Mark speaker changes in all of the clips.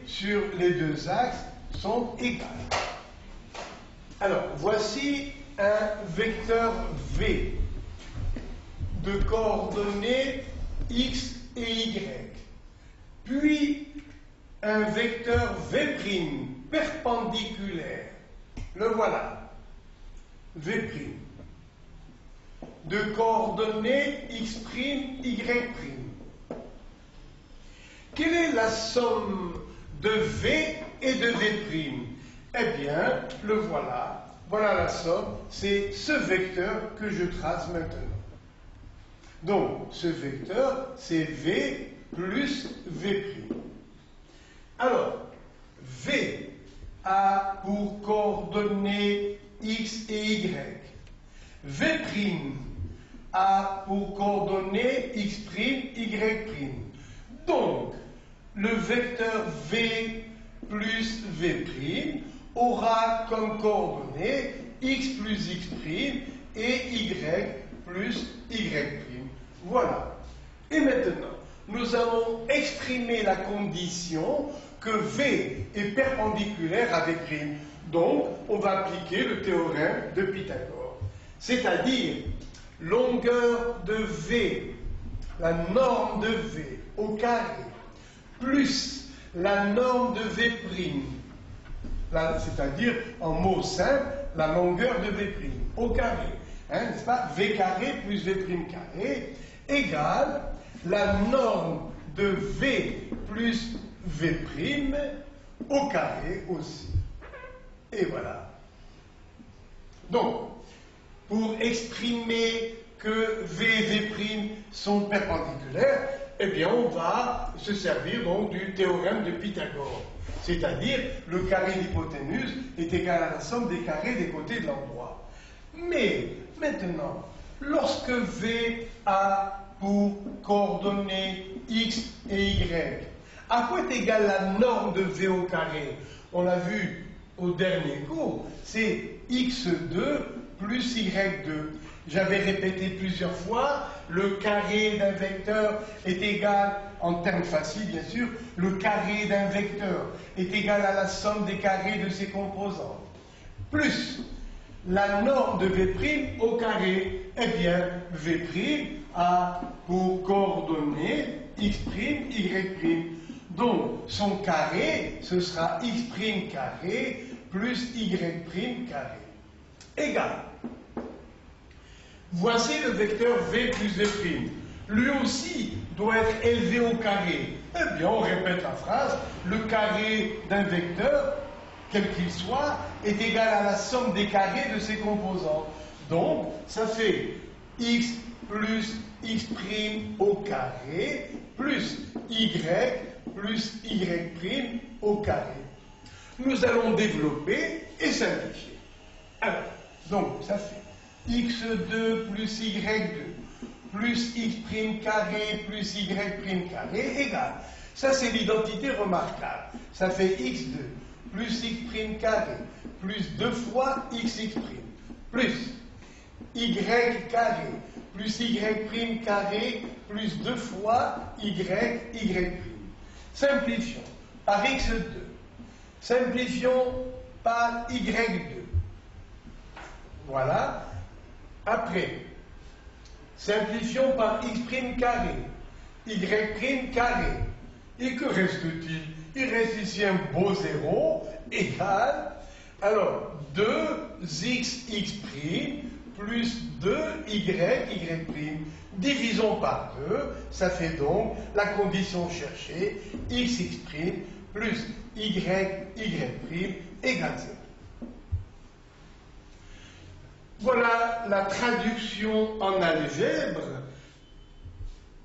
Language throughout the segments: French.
Speaker 1: sur les deux axes sont égales. Alors, voici un vecteur V de coordonnées x et y, puis un vecteur V' perpendiculaire, le voilà, V', de coordonnées x', y'. Quelle est la somme de V et de V'? Eh bien, le voilà. Voilà la somme. C'est ce vecteur que je trace maintenant. Donc, ce vecteur, c'est V plus V'. Alors, V a pour coordonnées x et y. V' a pour coordonnées x', y'. Donc, le vecteur V plus V' aura comme coordonnées x plus x' et y plus y'. Voilà. Et maintenant, nous allons exprimer la condition que V est perpendiculaire à V'. Donc, on va appliquer le théorème de Pythagore. C'est-à-dire, longueur de V, la norme de V au carré, plus la norme de V', c'est-à-dire, en mots simples, la longueur de V' au carré, n'est-ce pas? V carré plus V' carré égale la norme de V plus V' au carré aussi. Et voilà. Donc, pour exprimer que V et V' sont perpendiculaires, eh bien, on va se servir donc du théorème de Pythagore. C'est-à-dire, le carré d'hypoténuse est égal à la somme des carrés des côtés de l'endroit. Mais, maintenant, lorsque V a pour coordonnées x et y, à quoi est égale la norme de V au carré? On l'a vu au dernier cours, c'est x2 plus y2. J'avais répété plusieurs fois, le carré d'un vecteur est égal, en termes faciles bien sûr, le carré d'un vecteur est égal à la somme des carrés de ses composantes, plus la norme de V' au carré. Eh bien, V' a pour coordonnées x', y'. Donc, son carré, ce sera x' carré plus y' carré. Égal. Voici le vecteur V plus V'. Lui aussi doit être élevé au carré. Eh bien, on répète la phrase. Le carré d'un vecteur, quel qu'il soit, est égal à la somme des carrés de ses composantes. Donc, ça fait x plus x' au carré plus y plus y' au carré. Nous allons développer et simplifier. Alors, donc, ça fait x2 plus y2 plus x' carré plus y' carré égale. Ça, c'est l'identité remarquable. Ça fait x2 plus x' carré plus 2 fois xx' plus y carré plus y' carré plus 2 fois y'. Simplifions par x2. Simplifions par y2. Voilà. Après, simplifions par x' carré, y' carré. Et que reste-t-il? Il reste ici un beau zéro égal, alors 2xx' plus 2y'. Divisons par 2, ça fait donc la condition cherchée, xx' plus y' égale 0. Voilà la traduction en algèbre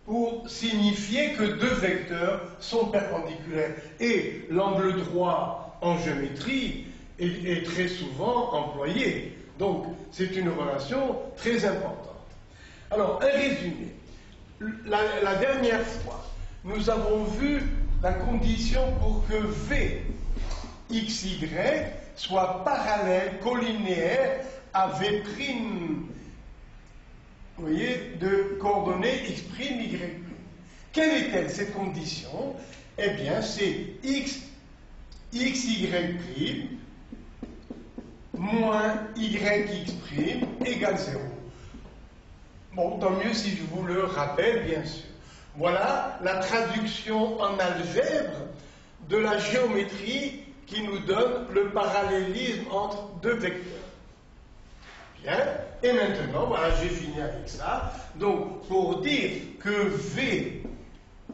Speaker 1: pour signifier que deux vecteurs sont perpendiculaires. Et l'angle droit en géométrie est très souvent employé. Donc, c'est une relation très importante. Alors, un résumé. La dernière fois, nous avons vu la condition pour que V, xy, soit parallèle, collinéaire à V', vous voyez, de coordonnées x', y'. Quelle est-elle, cette condition? Eh bien, c'est xy' moins yx' égale 0. Bon, tant mieux si je vous le rappelle, bien sûr. Voilà la traduction en algèbre de la géométrie qui nous donne le parallélisme entre deux vecteurs. Bien, et maintenant, voilà, j'ai fini avec ça. Donc, pour dire que V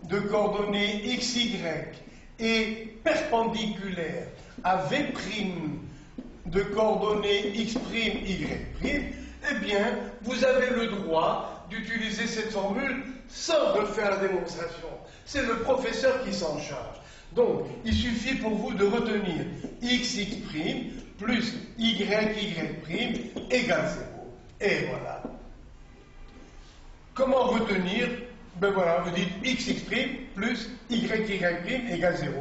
Speaker 1: de coordonnées xy est perpendiculaire à V' de coordonnées x', y', eh bien, vous avez le droit d'utiliser cette formule sans refaire la démonstration. C'est le professeur qui s'en charge. Donc, il suffit pour vous de retenir xx' plus yy' égale 0. Et voilà. Comment retenir? Ben voilà, vous dites xx' plus yy' égale 0.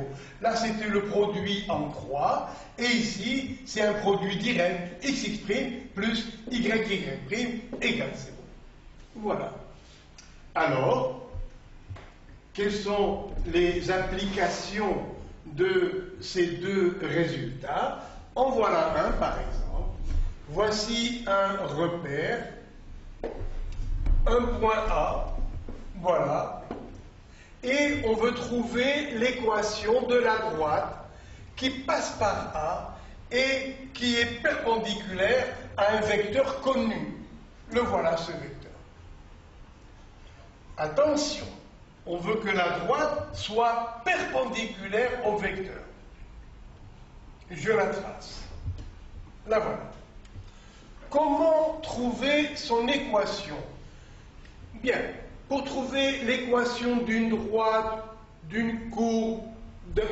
Speaker 1: Là, c'était le produit en croix, et ici, c'est un produit direct, xx' plus yy' égale 0. Voilà. Alors, quelles sont les applications de ces deux résultats? En voilà un, par exemple. Voici un repère, un point A, voilà, et on veut trouver l'équation de la droite qui passe par A et qui est perpendiculaire à un vecteur connu. Le voilà, ce vecteur. Attention, on veut que la droite soit perpendiculaire au vecteur. Je la trace. La voilà. Comment trouver son équation? Bien, pour trouver l'équation d'une droite, d'une courbe,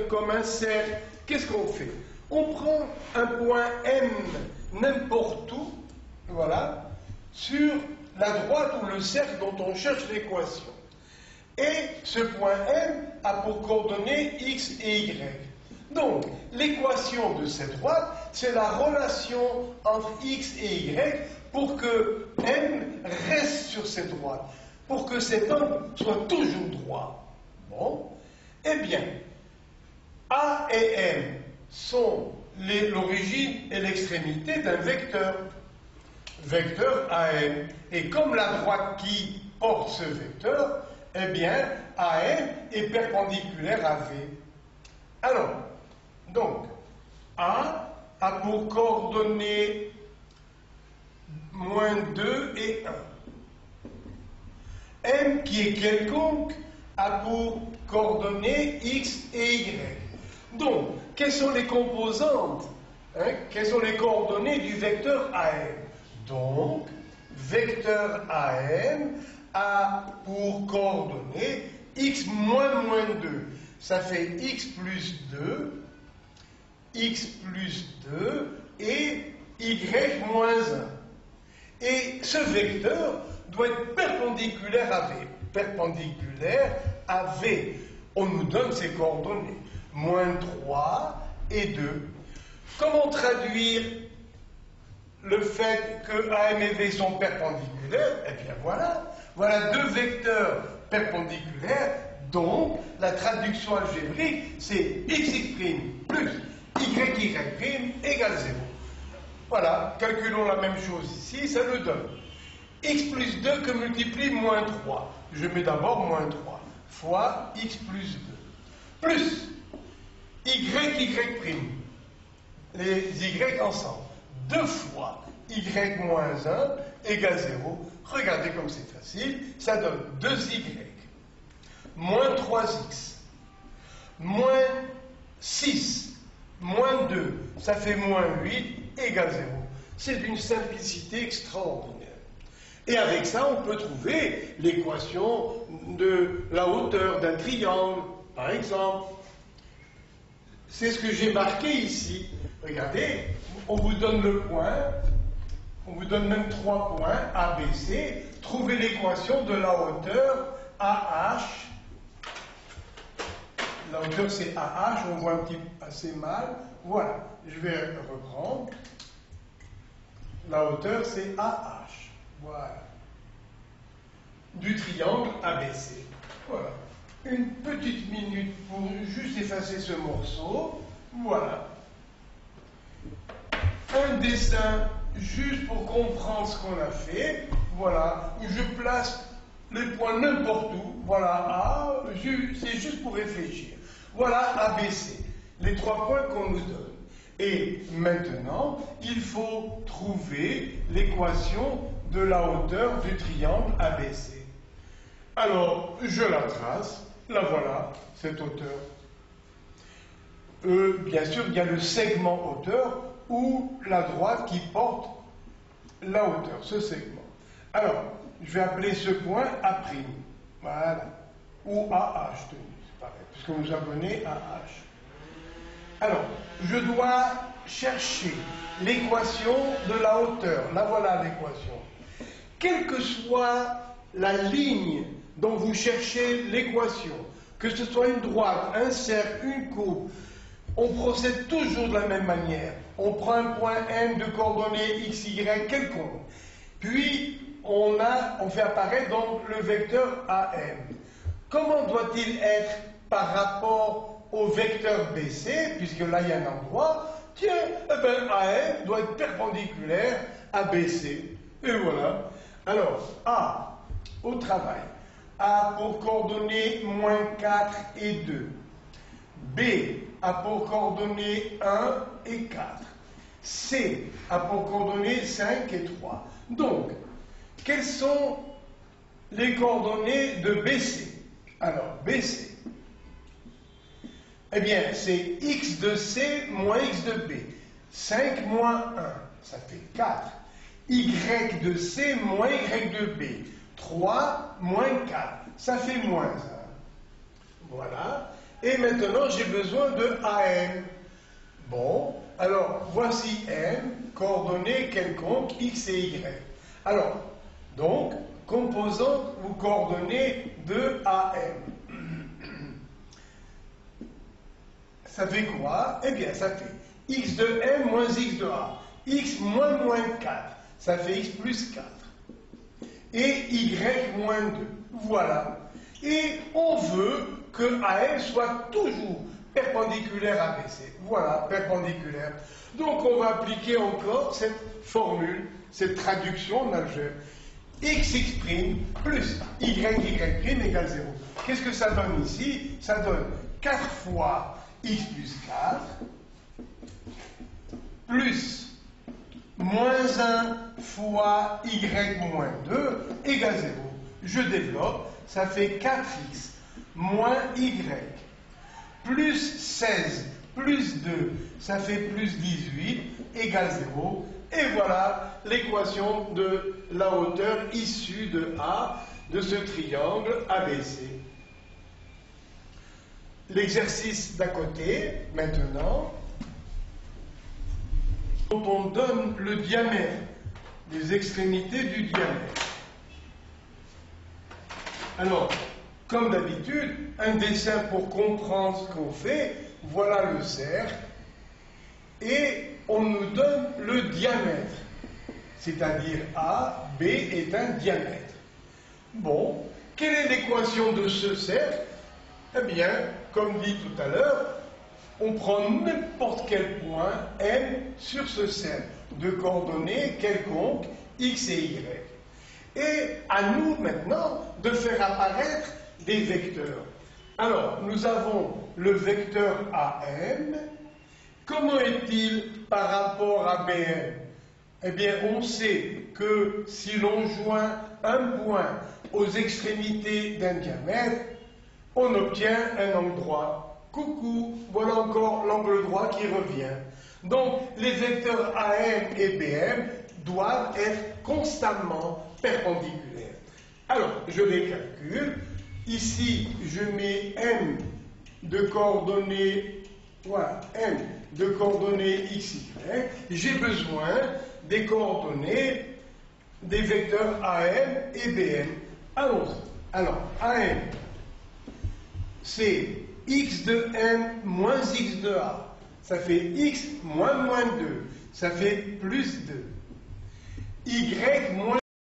Speaker 1: comme un cercle, qu'est-ce qu'on fait? On prend un point M n'importe où, voilà, sur la droite ou le cercle dont on cherche l'équation. Et ce point M a pour coordonnées x et y. Donc, l'équation de cette droite, c'est la relation entre x et y pour que M reste sur cette droite, pour que cet angle soit toujours droit. Bon, eh bien, A et M sont l'origine et l'extrémité d'un vecteur. Vecteur AM. Et comme la droite qui porte ce vecteur, eh bien, AM est perpendiculaire à V. Alors, donc, A a pour coordonnées moins 2 et 1. M, qui est quelconque, a pour coordonnées x et y. Donc, quelles sont les composantes, quelles sont les coordonnées du vecteur AM? Donc, vecteur AM a pour coordonnées x moins 2. Ça fait x plus 2 et y moins 1. Et ce vecteur doit être perpendiculaire à V. Perpendiculaire à V. On nous donne ces coordonnées. Moins 3 et 2. Comment traduire le fait que AM et V sont perpendiculaires? Eh bien voilà. Voilà deux vecteurs perpendiculaires. Donc, la traduction algébrique, c'est xx' plus yy' égale 0. Voilà, calculons la même chose ici, ça nous donne x plus 2 que multiplie moins 3. Je mets d'abord moins 3 fois x plus 2 plus yy', les y ensemble, 2 fois y moins 1 égale 0. Regardez comme c'est facile, ça donne 2y moins 3x moins 6 moins 2, ça fait moins 8 égale 0. C'est d'une simplicité extraordinaire. Et avec ça, on peut trouver l'équation de la hauteur d'un triangle, par exemple. C'est ce que j'ai marqué ici. Regardez, on vous donne le point, on vous donne même 3 points, A, B, C. Trouvez l'équation de la hauteur AH. La hauteur c'est AH, on voit un petit assez mal. Voilà, je vais reprendre. La hauteur c'est AH. Voilà. Du triangle ABC. Voilà. une petite minute pour juste effacer ce morceau. Voilà. Un dessin juste pour comprendre ce qu'on a fait. Voilà. Où je place les points n'importe où. Voilà. A. C'est juste pour réfléchir. Voilà ABC. Les 3 points qu'on nous donne. Et maintenant, il faut trouver l'équation de la hauteur du triangle ABC. Alors, je la trace. La voilà, cette hauteur. Bien sûr, il y a le segment hauteur ou la droite qui porte la hauteur, ce segment. Alors, je vais appeler ce point A'. Voilà. Ou AH, c'est pareil, puisque vous abonnez à H. Alors, je dois chercher l'équation de la hauteur. La voilà l'équation. Quelle que soit la ligne dont vous cherchez l'équation, que ce soit une droite, un cercle, une courbe, on procède toujours de la même manière. On prend un point M de coordonnées x, y quelconque. Puis, on fait apparaître donc le vecteur AM. Comment doit-il être par rapport au vecteur BC, puisque là il y a un endroit? Tiens, eh bien, AM doit être perpendiculaire à BC. Et voilà. Alors, A, au travail. A pour coordonnées -4 et 2. B a pour coordonnées 1 et 4. C a pour coordonnées 5 et 3. Donc, quelles sont les coordonnées de BC? Alors, BC, eh bien, c'est x de C moins x de B. 5 moins 1, ça fait 4. Y de C moins y de B. 3 moins 4, ça fait moins 1. Voilà. Et maintenant, j'ai besoin de AM. Bon, alors, voici M, coordonnées quelconques, x et y. Alors, donc, composantes ou coordonnées de AM. Ça fait quoi? Eh bien, ça fait x de M moins x de A. X moins 4, ça fait x plus 4. Et y moins 2. Voilà. Et on veut que AM soit toujours perpendiculaire à BC. Voilà, perpendiculaire. Donc on va appliquer encore cette formule, cette traduction en algèbre. X plus y égale 0. Qu'est-ce que ça donne ici? Ça donne 4 fois x plus 4 plus moins 1 fois y moins 2 égale 0. Je développe, ça fait 4x moins y plus 16 plus 2, ça fait plus 18 égale 0. Et voilà l'équation de la hauteur issue de A, de ce triangle ABC. L'exercice d'à côté, maintenant, dont on donne le diamètre, les extrémités du diamètre. Alors, comme d'habitude, un dessin pour comprendre ce qu'on fait. Voilà le cercle. Et on nous donne le diamètre. C'est-à-dire A, B est un diamètre. Bon, quelle est l'équation de ce cercle? Eh bien, comme dit tout à l'heure, on prend n'importe quel point M sur ce cercle, de coordonnées quelconques x et y. Et à nous maintenant de faire apparaître des vecteurs. Alors, nous avons le vecteur AM. Comment est-il par rapport à BM? Eh bien, on sait que si l'on joint un point aux extrémités d'un diamètre, on obtient un angle droit. Coucou, voilà encore l'angle droit qui revient. Donc, les vecteurs AM et BM doivent être constamment perpendiculaires. Alors, je les calcule. Ici, je mets M de coordonnées, voilà, M de coordonnées x, y. J'ai besoin des coordonnées des vecteurs AM et BM. Allons-y. Alors, AM, c'est x de M moins x de A. Ça fait x moins 2. Ça fait plus 2. Y moins